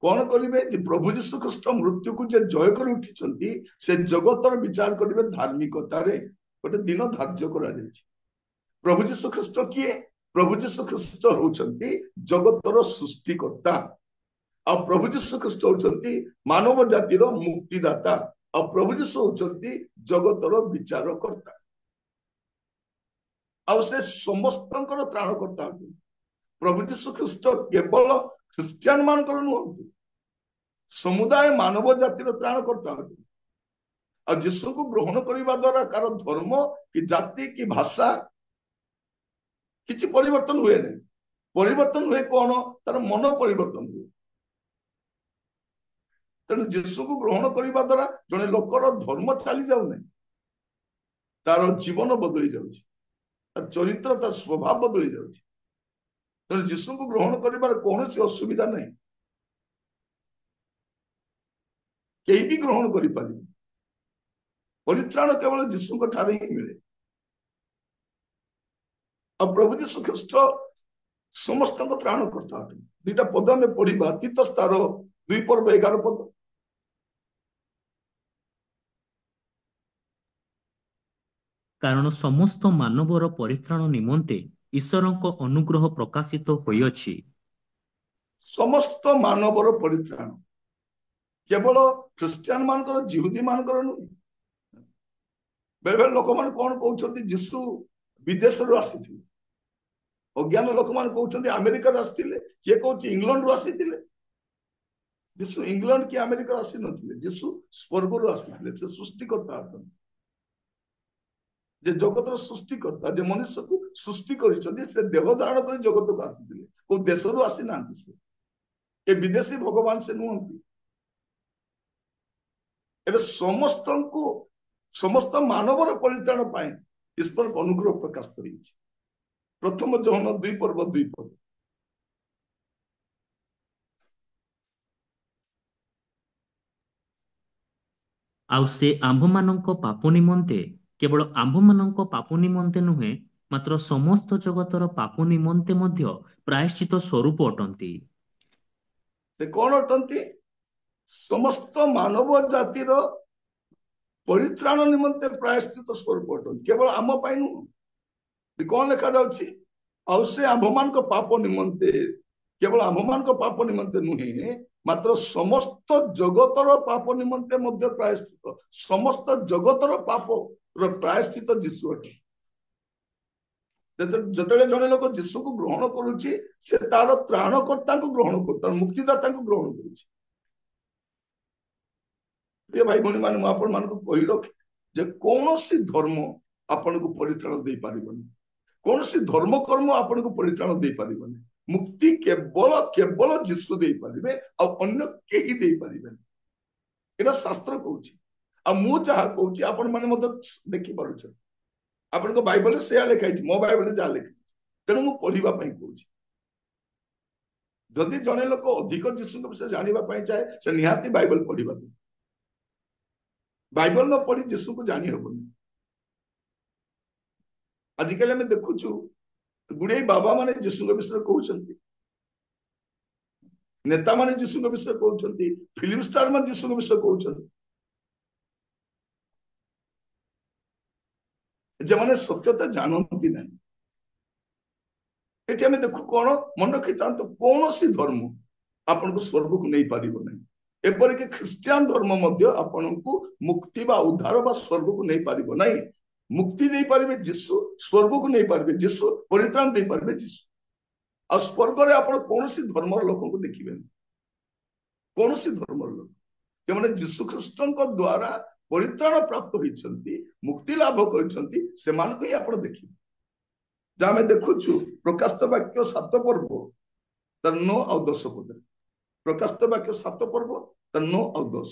कौन करिवे? जे प्रभु यीशु ख्रीष्ट मृत्यु को जे जय कर उठिचंती से जगतर विचार करिवे धार्मिकतारे। गोटे दिन धार्य करा जायछि। प्रभु यीशु ख्रीष्ट किए? प्रभु यीशु ख्रीष्ट होउचंती जगतर सृष्टिकर्ता। आ प्रभु यीशु ख्रीष्ट होउचंती मानव जातिर मुक्तिदाता। आ प्रभु यीशु होउचंती जगतर विचारकर्ता। आ से समस्तंकर त्राणकर्ता। प्रभु यीशु ख्रीष्ट केवल ख्रिस्टियन मानकर नुहंती, समुदाय मानव जातिर त्राणकर्ता। और यीशु को ग्रहण करने द्वारा कार धर्म कि जाति कि भाषा किसी परिवर्तन हुए नहीं। परिवर्तन हुए कौन? तार मन परिवर्तन हुए। तेणु यीशु को ग्रहण करने द्वारा जड़े लोकर धर्म चली जाऊ नहीं, तार जीवन बदली जाउछि, तार चरित्र तार स्वभाव बदली जाउछि। तेणु यीशु को ग्रहण कर कौन सी असुविधा नहीं, कहीं भी ग्रहण कर पारे। परित्राण केवल यीशु ठारे ही मिले। और प्रभु यीशु ख्रीष्ट समस्त त्राण करता। 2टा पद में पढ़ा तीतस तार 2 पर्व 11 पद। କାରଣ ସମସ୍ତ ମାନବର ପରିତ୍ରାଣ ନିମନ୍ତେ ଈଶ୍ୱରଙ୍କ ଅନୁଗ୍ରହ ପ୍ରକାଶିତ ହୋଇଅଛି। समस्त मानवर परित्राण केवल ख्रिस्टियन मानकर जिहुदी मानकर नुहे। बेले बेले लोक मान कौन कहते जीसु विदेश रू आसी। अज्ञान लोक मान कहते अमेरिका आसते, किए कौन इंग्लैंड रू आसी। जीसु इंग्लैंड कि अमेरिका आसी नथिले, जीसु स्वर्ग रू आसी। से सृष्टिकर्ता जे जगत सृष्टिकर्ता, जे मनुष्य को सृष्टि करिसथि, से देह धारण कर जगत को आसी। को देश रू आसी ना, ये विदेशी भगवान से नुहंती। ଏବେ ସମସ୍ତ ମାନବର ପରିତ୍ରାଣ ପାଇଁ ଈଶ୍ୱରଙ୍କ ଅନୁଗ୍ରହ ପ୍ରକାଶ କରିଛି। ପ୍ରଥମ ଜହନ 2:2। ଆଉ ସେ ଆମ୍ଭମାନଙ୍କ ପାପ ନିମନ୍ତେ, କେବଳ ଆମ୍ଭମାନଙ୍କ ପାପ ନିମନ୍ତେ ନୁହେଁ, ମାତ୍ର ସମସ୍ତ ଜଗତର ପାପ ନିମନ୍ତେ ମଧ୍ୟ ପ୍ରାୟଶ୍ଚିତ ସ୍ୱରୂପ ଅଟନ୍ତି। ସେ କଣ ଅଟନ୍ତି? ସମସ୍ତ ମାନବ ଜାତିର ପରିତ୍ରାଣ ନିମନ୍ତେ ପ୍ରାୟଶ୍ଚିତ ସ୍ୱରୂପ ଅଟନ୍ତି, କେବଳ ଆମ ପାଇଁ ନୁହଁ। କଣ ଲେଖାଯାଉଛି? ଆଉ ସେ ଆମ୍ଭମାନଙ୍କ ପାପ ନିମନ୍ତେ, କେବଳ ଆମ୍ଭମାନଙ୍କ ପାପ ନିମନ୍ତେ ନୁହେଁ, ମାତ୍ର ସମସ୍ତ ଜଗତର ପାପ ନିମନ୍ତେ ମଧ୍ୟ ପ୍ରାୟଶ୍ଚିତ। ସମସ୍ତ ଜଗତର ପାପର ପ୍ରାୟଶ୍ଚିତ ଯୀଶୁ ଅଟେ। ଯେତେବେଳେ ଜଣେ ଲୋକ ଯୀଶୁକୁ ଗ୍ରହଣ କରୁଛି, ସେ ତାର ତ୍ରାଣକର୍ତ୍ତାଙ୍କୁ ଗ୍ରହଣ କରୁଛି, ତାର ମୁକ୍ତିଦାତାଙ୍କୁ ଗ୍ରହଣ କରୁଛି। ପ୍ରିୟ ଭାଇ ଭଉଣୀ ମାନେ, ମୁଁ ଆପଣମାନଙ୍କୁ କହି ରଖେ ଯେ କୌଣସି ଧର୍ମ ଆପଣଙ୍କୁ ପରିତ୍ରାଣ ଦେଇପାରିବନି, କୌଣସି ଧର୍ମ କର୍ମ ଆପଣଙ୍କୁ ପରିତ୍ରାଣ ଦେଇପାରିବନି। ମୁକ୍ତି କେବଳ ଯୀଶୁ ଦେଇପାରିବେ, ଆଉ ଅନ୍ୟ କେହି ଦେଇପାରିବେନି। ଏଇଟା ଶାସ୍ତ୍ର କହୁଛି, ଆଉ ମୁଁ ଯାହା କହୁଛି ଆପଣ ମାନେ ମଧ୍ୟ ଦେଖିପାରୁଛନ୍ତି। ଆପଣଙ୍କ ବାଇବଲରେ ସେୟା ଲେଖା ହେଇଛି, ମୋ ବାଇବଲରେ ଯାହା ଲେଖା ହେଇଛି। ତେଣୁ ମୁଁ ପଢିବା ପାଇଁ କହୁଛି। ଯଦି ଜଣେ ଲୋକ ଅଧିକ ଯୀଶୁଙ୍କ ବିଷୟରେ ଜାଣିବା ପାଇଁ ଚାହେଁ, ସେ ନିହାତି ବାଇବଲ ପଢିବା। ବାଇବଲ ନ ପଢି ଯୀଶୁକୁ ଜାଣି ହବନି। ଆଜିକାଲି ଆମେ ଦେଖୁଛୁ ଗୁଡେ ବାବା ମାନେ ଯୀଶୁଙ୍କ ବିଷୟରେ କହୁଛନ୍ତି, ନେତା ମାନେ ଯୀଶୁଙ୍କ ବିଷୟରେ କହୁଛନ୍ତି, ଫିଲ୍ମ ଷ୍ଟାର ମାନେ ଯୀଶୁଙ୍କ ବିଷୟରେ କହୁଛନ୍ତି, ଯେମାନେ ସତ୍ୟତା ଜାଣନ୍ତି ନାହିଁ। ଏଠି ଆମେ ଦେଖୁ କଣ, ମନେ ରଖିଥାନ୍ତୁ, କୌଣସି ଧର୍ମ ଆପଣଙ୍କୁ ସ୍ୱର୍ଗକୁ ନେଇପାରିବ ନାହିଁ। ଏପରିକି ଖ୍ରୀଷ୍ଟିଆନ ଧର୍ମ ମଧ୍ୟ ଆପଣଙ୍କୁ ମୁକ୍ତି ବା ଉଦ୍ଧାର ବା ସ୍ୱର୍ଗକୁ ନେଇପାରିବ ନାହିଁ। ମୁକ୍ତି ଦେଇପାରିବେ ଯୀଶୁ, ସ୍ୱର୍ଗକୁ ନେଇପାରିବେ ଯୀଶୁ, ପରିତ୍ରାଣ ଦେଇପାରିବେ ଯୀଶୁ। ଆଉ ସ୍ୱର୍ଗରେ ଆପଣ କୌଣସି ଧର୍ମର ଲୋକଙ୍କୁ ଦେଖିବେନି, କୌଣସି ଧର୍ମର ଲୋକ। ଯେଉଁମାନେ ଯୀଶୁ ଖ୍ରୀଷ୍ଟଙ୍କ ଦ୍ଵାରା ପରିତ୍ରାଣ ପ୍ରାପ୍ତ ହୋଇଛନ୍ତି, ମୁକ୍ତି ଲାଭ କରିଛନ୍ତି, ସେମାନଙ୍କୁ ହିଁ ଆପଣ ଦେଖିବେ। ଯାହା ଆମେ ଦେଖୁଛୁ ପ୍ରକାଶିତ ବାକ୍ୟ 7 ପର୍ବ ତାର 9 ଆଉ 10 ପଦରେ। ପ୍ରକାଶିତ ବାକ୍ୟ 7 ପର୍ବ ତାର 9 ଆଉ 10।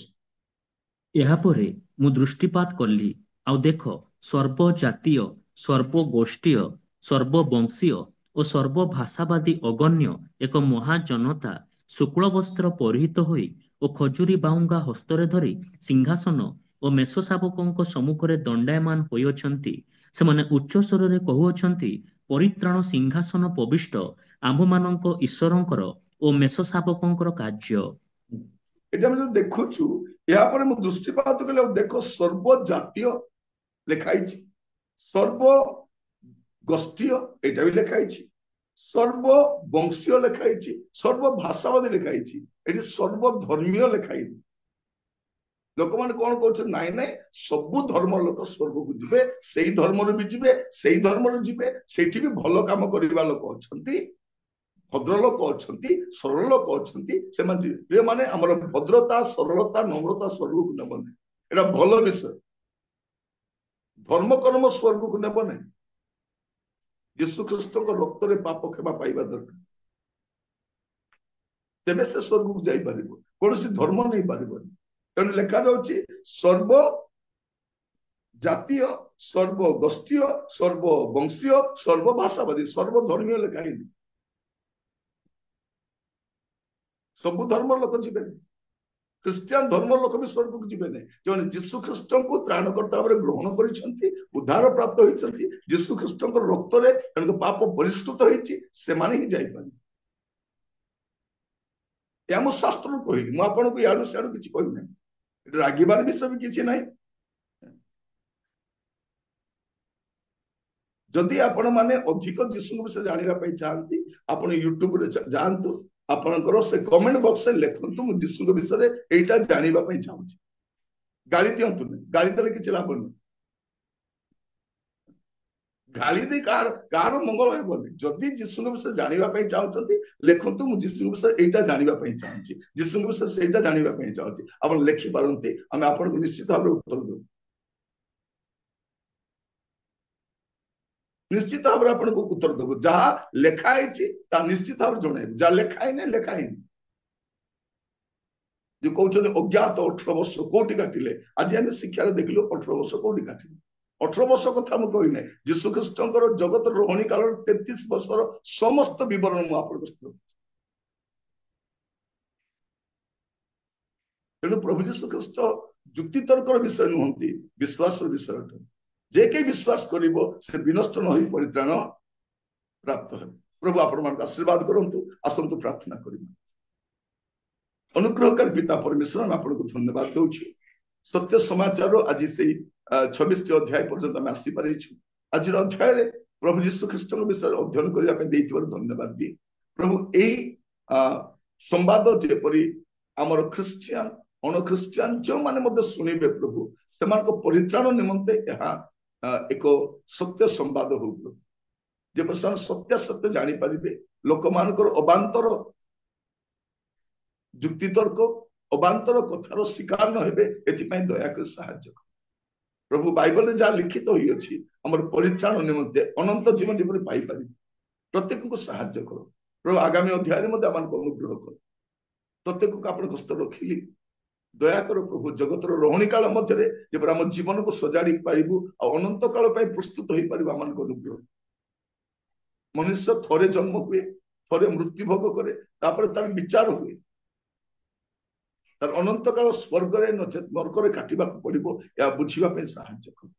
ଏହାପରେ ମୁଁ ଦୃଷ୍ଟିପାତ କଲି, ଆଉ ଦେଖ, ସର୍ବଜାତୀୟ, ସର୍ବଗୋଷ୍ଠୀୟ, ସର୍ବବଂଶୀୟ ଓ ସର୍ବଭାଷାବାଦୀ ଅଗଣ୍ୟ ଏକ ମହାଜନତା ଶୁକ୍ଳ ବସ୍ତ୍ର ପରିହିତ ହୋଇ ଓ ଖଜୁରୀ ବାହୁଙ୍ଗା ହସ୍ତରେ ଧରି ସିଂହାସନ ଓ ମେଷଶାବକଙ୍କ ସମ୍ମୁଖରେ ଦଣ୍ଡାୟମାନ ହୋଇଅଛନ୍ତି। ସେମାନେ ଉଚ୍ଚ ସ୍ୱରରେ କହୁଅଛନ୍ତି, ପରିତ୍ରାଣ ସିଂହାସନ ପ୍ରବିଷ୍ଟ ଆମ୍ଭମାନଙ୍କ ଈଶ୍ୱରଙ୍କର ଓ ମେଷଶାବକଙ୍କର କାର୍ଯ୍ୟ। ଏଠି ଆମେ ଯଦି ଦେଖୁଛୁ, ଏହାପରେ ମୁଁ ଦୃଷ୍ଟିପାତ କଲି, ଆଉ ଦେଖ, ସର୍ବଜାତୀୟ ଲେଖା ହେଇଛି, ସର୍ବଗୋଷ୍ଠୀୟ ଏଇଟା ବି ଲେଖା ହେଇଛି, ସର୍ବବଂଶୀୟ ଲେଖା ହେଇଛି, ସର୍ବଭାଷାବାଦୀ ଲେଖା ହେଇଛି, ଏଠି ସର୍ବଧର୍ମୀୟ ଲେଖା ହେଇଛି। ଲୋକମାନେ କଣ କରୁଛନ୍ତି? ନାଇଁ ନାଇଁ, ସବୁ ଧର୍ମର ଲୋକ ସ୍ୱର୍ଗକୁ ଯିବେ, ସେଇ ଧର୍ମରୁ ବି ଯିବେ, ସେଇ ଧର୍ମରୁ ଯିବେ। ସେଇଠି ବି ଭଲ କାମ କରିବା ଲୋକ ଅଛନ୍ତି, ଭଦ୍ର ଲୋକ ଅଛନ୍ତି, ସରଳ ଲୋକ ଅଛନ୍ତି, ସେମାନେ ଯିବେ। ପ୍ରିୟମାନେ, ଆମର ଭଦ୍ରତା, ସରଳତା, ନମ୍ରତା ସ୍ୱର୍ଗକୁ ନେବ ନାହିଁ। ଏଇଟା ଭଲ ବିଷୟ। ଧର୍ମ କର୍ମ ସ୍ୱର୍ଗକୁ ନେବ ନାହିଁ। ଯୀଶୁ ଖ୍ରୀଷ୍ଟଙ୍କ ରକ୍ତରେ ପାପ କ୍ଷମା ପାଇବା ଦରକାର, ତେବେ ସେ ସ୍ୱର୍ଗକୁ ଯାଇପାରିବ, କୌଣସି ଧର୍ମ ନେଇପାରିବନି। ତେଣୁ ଲେଖାଯାଉଛି ସର୍ବଜାତୀୟ, ସର୍ବଗୋଷ୍ଠୀୟ, ସର୍ବବଂଶୀୟ, ସର୍ବଭାଷାବାଦୀ, ସର୍ବଧର୍ମୀୟ ଲେଖା ହେଇନି। ସବୁ ଧର୍ମର ଲୋକ ଯିବେନି, ଖ୍ରୀଷ୍ଟିଆନ ଧର୍ମର ଲୋକ ବି ସ୍ୱର୍ଗକୁ ଯିବେ ନାହିଁ। ଯେଉଁମାନେ ଯୀଶୁ ଖ୍ରୀଷ୍ଟଙ୍କୁ ତ୍ରାଣକର୍ତ୍ତା ଭାବରେ ଗ୍ରହଣ କରିଛନ୍ତି, ଉଦ୍ଧାର ପ୍ରାପ୍ତ ହୋଇଛନ୍ତି, ଯୀଶୁ ଖ୍ରୀଷ୍ଟଙ୍କ ରକ୍ତରେ ତାଙ୍କ ପାପ ପରିଷ୍କୃତ ହେଇଛି, ସେମାନେ ହିଁ ଯାଇପାରିବେ। ଏହା ମୁଁ ଶାସ୍ତ୍ରରୁ କହିଲି, ମୁଁ ଆପଣଙ୍କୁ ଇଆଡୁ ସିଆଡୁ କିଛି କହିନାହିଁ। ଏଠି ରାଗିବାର ବିଷୟ ବି କିଛି ନାହିଁ। ଯଦି ଆପଣ ମାନେ ଅଧିକ ଯୀଶୁଙ୍କ ବିଷୟରେ ଜାଣିବା ପାଇଁ ଚାହାନ୍ତି, ଆପଣ ୟୁଟ୍ୟୁବରେ ଯାଆନ୍ତୁ, ଆପଣଙ୍କର ସେ କମେଣ୍ଟ ବକ୍ସରେ ଲେଖନ୍ତୁ, ମୁଁ ଯୀଶୁଙ୍କ ବିଷୟରେ ଏଇଟା ଜାଣିବା ପାଇଁ ଚାହୁଁଛି। ଗାଳି ଦିଅନ୍ତୁନି, ଗାଳି ଦେଲେ କିଛି ଲାଭ ନାହିଁ। ଗାଳି ଦେଇ କାହାର ମଙ୍ଗଳ ହେବନି। ଯଦି ଯୀଶୁଙ୍କ ବିଷୟରେ ଜାଣିବା ପାଇଁ ଚାହୁଁଛନ୍ତି, ଲେଖନ୍ତୁ, ମୁଁ ଯୀଶୁଙ୍କ ବିଷୟରେ ଏଇଟା ଜାଣିବା ପାଇଁ ଚାହୁଁଛି, ଯୀଶୁଙ୍କ ବିଷୟରେ ସେଇଟା ଜାଣିବା ପାଇଁ ଚାହୁଁଛି। ଆପଣ ଲେଖିପାରନ୍ତି, ଆମେ ଆପଣଙ୍କୁ ନିଶ୍ଚିତ ଭାବରେ ଉତ୍ତର ଦେବୁ। ନିଶ୍ଚିତ ଭାବରେ ଆପଣଙ୍କୁ ଉତ୍ତର ଦେବୁ। ଯାହା ଲେଖା ହେଇଛି ତାହା ନିଶ୍ଚିତ ଭାବରେ ଜଣାଇବୁ, ଯାହା ଲେଖା ହେଇନି ଲେଖା ହେଇନି। ଯେ କହୁଛନ୍ତି ଅଜ୍ଞାତ 18 ବର୍ଷ କୋଉଠି କାଟିଲେ ଆଜି ଆମେ ଶିକ୍ଷାରେ ଦେଖିଲୁ 18 ବର୍ଷ କୋଉଠି କାଟିଲେ 18 ବର୍ଷ କଥା ମୁଁ କହିନାହିଁ ଯୀଶୁ ଖ୍ରୀଷ୍ଟଙ୍କର ଜଗତର ରହଣୀ କାଳର 33 ବର୍ଷର ସମସ୍ତ ବିବରଣ ମୁଁ ଆପଣଙ୍କୁ ତେଣୁ ପ୍ରଭୁ ଯୀଶୁ ଖ୍ରୀଷ୍ଟ ଯୁକ୍ତିତର୍କର ବିଷୟ ନୁହନ୍ତି ବିଶ୍ୱାସର ବିଷୟ ଅଟେ ଯେ କେହି ବିଶ୍ୱାସ କରିବ ସେ ବିନଷ୍ଟ ନ ହୋଇ ପରିତ୍ରାଣ ପ୍ରାପ୍ତ ହେବ ପ୍ରଭୁ ଆପଣମାନଙ୍କୁ ଆଶୀର୍ବାଦ କରନ୍ତୁ ଆସନ୍ତୁ ପ୍ରାର୍ଥନା କରିବା ଅନୁଗ୍ରହକାରୀ ପିତା ପରମେଶ୍ୱର ଆମେ ଆପଣଙ୍କୁ ଧନ୍ୟବାଦ ଦଉଛୁ ସତ୍ୟ ସମାଚାର ଆଜି ସେଇ 26ଟି ଅଧ୍ୟାୟ ପର୍ଯ୍ୟନ୍ତ ଆମେ ଆସିପାରିଛୁ ଆଜିର ଅଧ୍ୟାୟରେ ପ୍ରଭୁ ଯୀଶୁ ଖ୍ରୀଷ୍ଟଙ୍କ ବିଷୟରେ ଅଧ୍ୟୟନ କରିବା ପାଇଁ ଦେଇଥିବାରୁ ଧନ୍ୟବାଦ ଦିଏ ପ୍ରଭୁ ଏଇ ସମ୍ବାଦ ଯେପରି ଆମର ଖ୍ରୀଷ୍ଟିଆନ ଅଣଖ୍ରୀଷ୍ଟିଆନ ଯେଉଁମାନେ ମଧ୍ୟ ଶୁଣିବେ ପ୍ରଭୁ ସେମାନଙ୍କ ପରିତ୍ରାଣ ନିମନ୍ତେ ଏହା ଏକ ସତ୍ୟ ସମ୍ବାଦ ହଉ ପ୍ରଭୁ ଯେପରି ସେମାନେ ସତ୍ୟାସତ୍ୟ ଜାଣିପାରିବେ ଲୋକମାନଙ୍କର ଅବାନ୍ତର ଯୁକ୍ତିତର୍କ ଅବାନ୍ତର କଥାର ଶିକାର ନ ହେବେ ଏଥିପାଇଁ ଦୟାକରି ସାହାଯ୍ୟ କର ପ୍ରଭୁ ବାଇବଲରେ ଯାହା ଲିଖିତ ହୋଇଅଛି ଆମର ପରିତ୍ରାଣ ନିମନ୍ତେ ଅନନ୍ତ ଜୀବନ ଯେପରି ପାଇପାରିବେ ପ୍ରତ୍ୟେକଙ୍କୁ ସାହାଯ୍ୟ କର ପ୍ରଭୁ ଆଗାମୀ ଅଧ୍ୟାୟରେ ମଧ୍ୟ ଆମମାନଙ୍କୁ ଅନୁଗ୍ରହ କର ପ୍ରତ୍ୟେକଙ୍କୁ ଆପଣ ହସ୍ତ ରଖିଲି ଦୟାକର ପ୍ରଭୁ ଜଗତର ରହଣୀ କାଳ ମଧ୍ୟରେ ଯେପରି ଆମ ଜୀବନକୁ ସଜାଡ଼ି ପାରିବୁ ଆଉ ଅନନ୍ତ କାଳ ପାଇଁ ପ୍ରସ୍ତୁତ ହୋଇପାରିବୁ ଆମମାନଙ୍କୁ ଅନୁଗ୍ରହ ମନୁଷ୍ୟ ଥରେ ଜନ୍ମ ହୁଏ ଥରେ ମୃତ୍ୟୁଭୋଗ କରେ ତାପରେ ତାର ବିଚାର ହୁଏ ତାର ଅନନ୍ତ କାଳ ସ୍ୱର୍ଗରେ ନଚେତ ନର୍କରେ କାଟିବାକୁ ପଡିବ ଏହା ବୁଝିବା ପାଇଁ ସାହାଯ୍ୟ କର